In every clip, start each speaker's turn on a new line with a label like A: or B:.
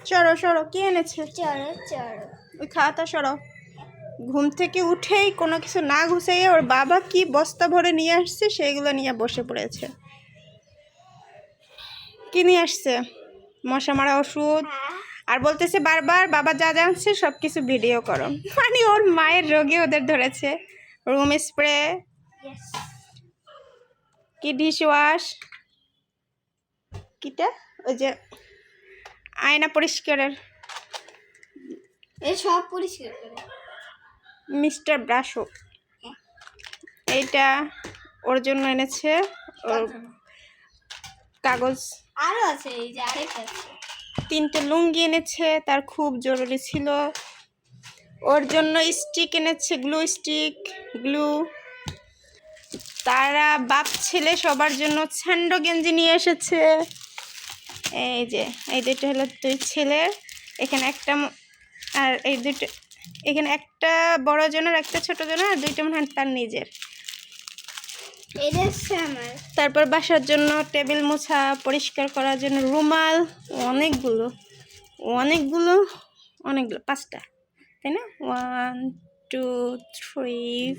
A: সরো সরো, কি এনেছে?
B: চলো চলো।
A: ওই খাওয়াটা সরো। ঘুম থেকে উঠেই কোনো কিছু না গুছাইয়ে ওর বাবা কি বস্তা ভরে নিয়ে আসছে সেইগুলো নিয়ে বসে পড়েছে। কি নিয়ে আসছে? মশা মারা ওষুধ, আর বলতেছে বারবার বাবা যা জানছে সব কিছু ভিডিও করো। মানে ওর মায়ের রোগে ওদের ধরেছে। রুম স্প্রে, কি ডিশ ওয়াশ, কিটা ওই যে আয়না পরিষ্কারের
B: এই সব পরিষ্কার করে
A: মিস্টার ব্রাশো। এইটা ওর জন্য এনেছে, ওর কাগজ।
B: আরো আছে, এই যে আরেকটা আছে।
A: 3টে লুঙ্গি এনেছে, তার খুব জরুরি ছিল। ওর জন্য স্টিক এনেছে, গ্লু স্টিক, গ্লু। তারা বাপ ছেলে সবার জন্য স্যান্ডো গেঞ্জি নিয়ে এসেছে। এই যে এই দুটো হলো 2 ছেলের, এখানে একটা, আর এই দুটো এখানে একটা বড় জনের, একটা ছোট জনের, আর 2টা মনে হয় তার নিজের। তারপর বাসার জন্য টেবিল মোছা, পরিষ্কার করার জন্য রুমাল, অনেকগুলো 5টা, তাই না? 1 2 3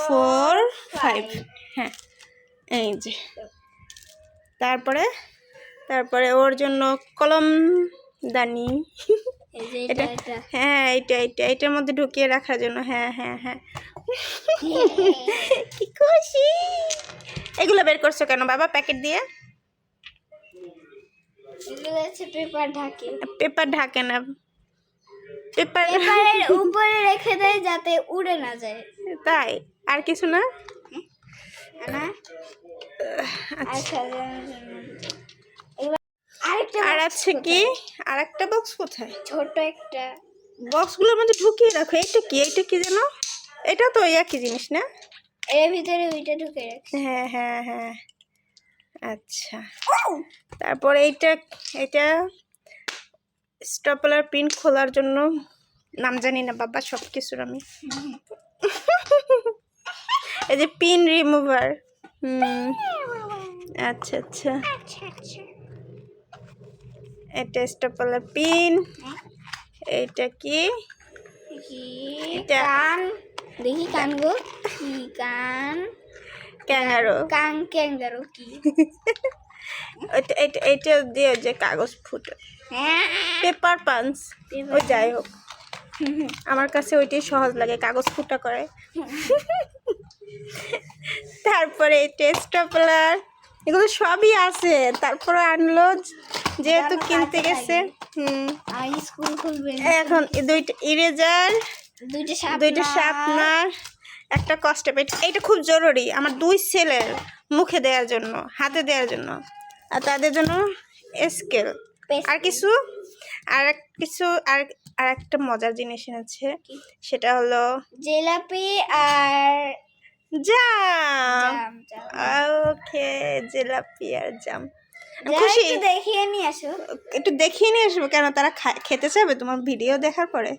A: 4 5, হ্যাঁ এই যে। তারপরে ওর জন্য কলমদানি, এটা হ্যাঁ এইটার মধ্যে ঢুকিয়ে রাখার জন্য, হ্যাঁ হ্যাঁ হ্যাঁ। কি খুশি! এগুলো বের করছো কেন বাবা প্যাকেট দিয়ে? পেপার ঢাকে না, পেপারের
B: উপরে রেখে দেয় যাতে উড়ে না যায়,
A: তাই? আর কিছু না? আর আছে কি? আর একটা বক্স কোথায়?
B: ছোট একটা
A: বক্সগুলোর মধ্যে ঢুকিয়ে রাখো। এটা কি যেন? এটা তো একই জিনিস না?
B: এর ভিতরে ওইটা ঢুকে রাখছি।
A: হ্যাঁ হ্যাঁ হ্যাঁ, আচ্ছা। তারপর এটা স্টেপলার পিন খোলার জন্য, নাম জানি না বাবা সব কিছুর আমি। এই যে পিন রিমুভার, আচ্ছা আচ্ছা। এটা স্টেপলার পিন। এইটা কি?
B: কান, দেখি কান গো, কি কান?
A: ক্যাঙ্গারো।
B: ক্যাঙ্গারো কি?
A: এটা দিয়ে যে কাগজ ফুটো, পেপার পাঞ্চ, ওই যাই হোক, আমার কাছে ওইটাই সহজ লাগে, কাগজ ফুটা করে। তারপরে স্টেপলার, এগুলো সবই আছে। তারপরে আনলো যেহেতু কিনতে গেছে।
B: স্কুল খুলবে
A: এখন 2টা ইরেজার, 2টা শার্পনার, একটা কস্টেপ। এটা খুব জরুরি আমার 2 ছেলের মুখে দেওয়ার জন্য, হাতে দেওয়ার জন্য, আর তাদের জন্য স্কেল। আর একটা মজার জিনিস এনেছে, সেটা হলো
B: জিলাপি আর
A: জাম। ওকে, জিলাপি আর জাম।
B: খুশি, দেখিয়ে নিয়ে আসো।
A: একটু দেখিয়ে নিয়ে আসবো কেন? তারা খেতে চাইবে তোমার ভিডিও দেখার পরে?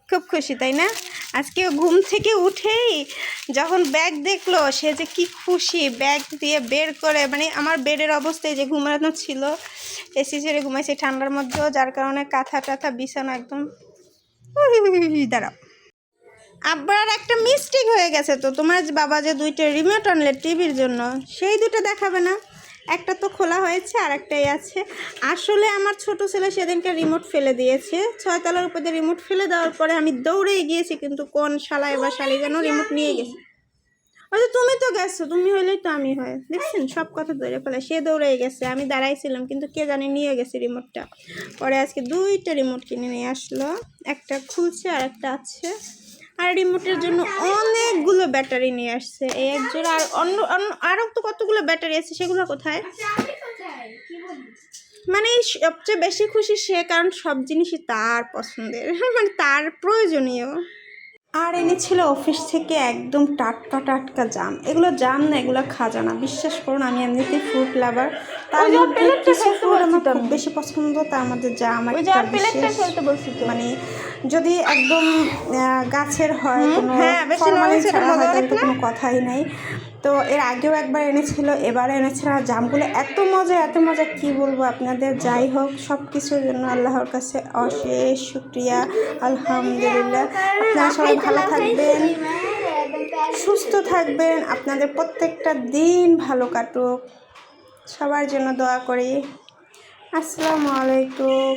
A: খুব খুশি তাই না? আজকে ঘুম থেকে উঠেই যখন ব্যাগ দেখলো, সে যে কি খুশি, ব্যাগ দিয়ে বের করে। মানে আমার বেডের অবস্থায় যে ঘুমানো ছিল, এসি ছেড়ে ঘুমাইছে ঠান্ডার মধ্যেও, যার কারণে কাঁথা টাথা বিছানা একদম। দাঁড়াও, আবার একটা মিস্টেক হয়ে গেছে তো। তোমার বাবা যে 2টা রিমোট আনলে টিভির জন্য, সেই 2টা দেখাবে না? একটা তো খোলা হয়েছে, আর একটাই আছে। আসলে আমার ছোট ছেলে সেদিনকে রিমোট ফেলে দিয়েছে, 6 তলার উপর দিয়ে রিমোট ফেলে দেওয়ার পরে আমি দৌড়েই গিয়েছি, কিন্তু কোন শালায় বা শালি যেন রিমোট নিয়ে গেছে। আচ্ছা তুমি তো গেছো, তুমি হইলেই তো আমি হয়, দেখছেন সব কথা ধরে ফেলে। সে দৌড়ে গেছে, আমি দাঁড়াইছিলাম, কিন্তু কে জানি নিয়ে গেছে রিমোটটা। পরে আজকে 2টা রিমোট কিনে নিয়ে আসলো, একটা খুলছে আর একটা আছে। আর রিমোটের জন্য অনেকগুলো ব্যাটারি নিয়ে আসছে, এই এক জোড়া। আর আরও তো কতগুলো ব্যাটারি আছে, সেগুলো কোথায়? মানে সবচেয়ে বেশি খুশি সে, কারণ সব জিনিসই তার পছন্দের, মানে তার প্রয়োজনীয়। আর এনেছিল অফিস থেকে একদম টাটকা জাম। এগুলো জাম না, এগুলো খাজানা। বিশ্বাস করুন, আমি এমনিতেই ফ্রুট লাভার, তার মধ্যে কিছু ফ্রুট আমার খুব বেশি পছন্দ, তার মধ্যে জাম একটা বিশেষ। মানে
C: যদি একদম গাছের হয় কোনো
A: হ্যাঁ, বেশি
C: ফরমালিন
A: নরম,
C: ছাড়া
A: সেটা
C: হয়
A: মজা
C: তাহলে
A: অনেক
C: তো
A: না?
C: কোনো কথাই নাই। তো এর আগেও একবার এনেছিল, এবারে এনেছিল। আর জামগুলো এত মজা কি বলবো আপনাদের। যাই হোক, সব কিছুর জন্য আল্লাহর কাছে অশেষ শুকরিয়া, আলহামদুলিল্লাহ। আপনারা সবাই ভালো থাকবেন, সুস্থ থাকবেন, আপনাদের প্রত্যেকটা দিন ভালো কাটুক, সবার জন্য দোয়া করি। আসসালামু আলাইকুম।